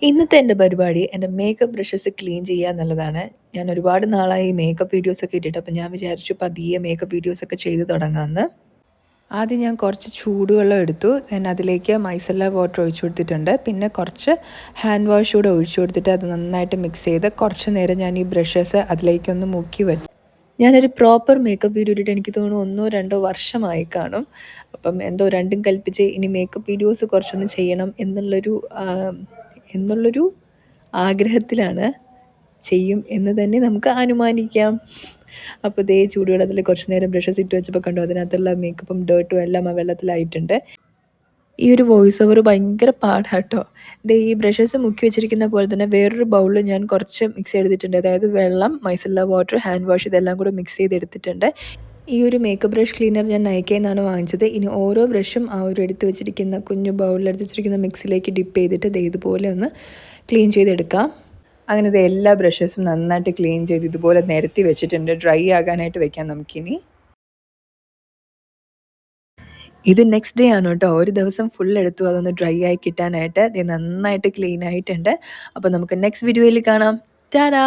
ഇന്നത്തെ എൻ്റെ പരിപാടി എൻ്റെ മേക്കപ്പ് ബ്രഷസ് ക്ലീൻ ചെയ്യുക എന്നുള്ളതാണ്. ഞാൻ ഒരുപാട് നാളായി മേക്കപ്പ് വീഡിയോസൊക്കെ ഇട്ടിട്ട്. അപ്പോൾ ഞാൻ വിചാരിച്ചു പതിയെ മേക്കപ്പ് വീഡിയോസൊക്കെ ചെയ്ത് തുടങ്ങാമെന്ന്. ആദ്യം ഞാൻ കുറച്ച് ചൂടുവെള്ളം എടുത്തു. ഞാൻ അതിലേക്ക് മൈസെല്ല വാട്ടർ ഒഴിച്ചു കൊടുത്തിട്ടുണ്ട്. പിന്നെ കുറച്ച് ഹാൻഡ് വാഷ് കൂടെ ഒഴിച്ചു കൊടുത്തിട്ട് അത് നന്നായിട്ട് മിക്സ് ചെയ്ത് കുറച്ച് നേരം ഞാൻ ഈ ബ്രഷസ് അതിലേക്കൊന്ന് മുക്കി വെച്ചു. ഞാനൊരു പ്രോപ്പർ മേക്കപ്പ് വീഡിയോ ഇട്ടിട്ട് എനിക്ക് തോന്നുന്നു 1-2 വർഷമായി കാണും. അപ്പം എന്തോ രണ്ടും കൽപ്പിച്ച് ഇനി മേക്കപ്പ് വീഡിയോസ് കുറച്ചൊന്ന് ചെയ്യണം എന്നുള്ളൊരു ആഗ്രഹത്തിലാണ്. ചെയ്യും എന്ന് തന്നെ നമുക്ക് അനുമാനിക്കാം. അപ്പോൾ ദേ ചൂടുവെള്ളത്തിൽ കുറച്ച് നേരം ബ്രഷസ് ഇട്ട് വെച്ചപ്പോൾ കണ്ടു അതിനകത്തുള്ള മേക്കപ്പും ഡേർട്ടും എല്ലാം ആ വെള്ളത്തിലായിട്ടുണ്ട്. ഈ ഒരു വോയിസ് ഓവർ ഭയങ്കര പാടാട്ടോ. ദേ ഈ ബ്രഷസ് മുക്കി വെച്ചിരിക്കുന്ന പോലെ തന്നെ വേറൊരു ബൗളിൽ ഞാൻ കുറച്ച് മിക്സ് ചെയ്തെടുത്തിട്ടുണ്ട്. അതായത് വെള്ളം, മൈസെല്ല വാട്ടർ, ഹാൻഡ് വാഷ് ഇതെല്ലാം കൂടെ മിക്സ് ചെയ്തെടുത്തിട്ടുണ്ട്. ഈ ഒരു മേക്കപ്പ് ബ്രഷ് ക്ലീനർ ഞാൻ നൈക്കയിൽ നിന്നാണ് വാങ്ങിച്ചത്. ഇനി ഓരോ ബ്രഷും ആ ഒരു എടുത്ത് വെച്ചിരിക്കുന്ന കുഞ്ഞു ബൗളിൽ എടുത്ത് വെച്ചിരിക്കുന്ന മിക്സിലേക്ക് ഡിപ്പ് ചെയ്തിട്ട് ദേ ഇതുപോലെ ഒന്ന് ക്ലീൻ ചെയ്തെടുക്കാം. അങ്ങനെ ഇത് എല്ലാ ബ്രഷസും നന്നായിട്ട് ക്ലീൻ ചെയ്ത് ഇതുപോലെ നിരത്തി വെച്ചിട്ടുണ്ട്. ഡ്രൈ ആകാനായിട്ട് വെക്കാം നമുക്കിനി. ഇത് നെക്സ്റ്റ് ഡേ ആണ് കേട്ടോ. ഒരു ദിവസം ഫുൾ എടുത്തു അതൊന്ന് ഡ്രൈ ആയി കിട്ടാനായിട്ട്. ഇത് നന്നായിട്ട് ക്ലീൻ ആയിട്ടുണ്ട്. അപ്പോൾ നമുക്ക് നെക്സ്റ്റ് വീഡിയോയിൽ കാണാം. ടാഡാ.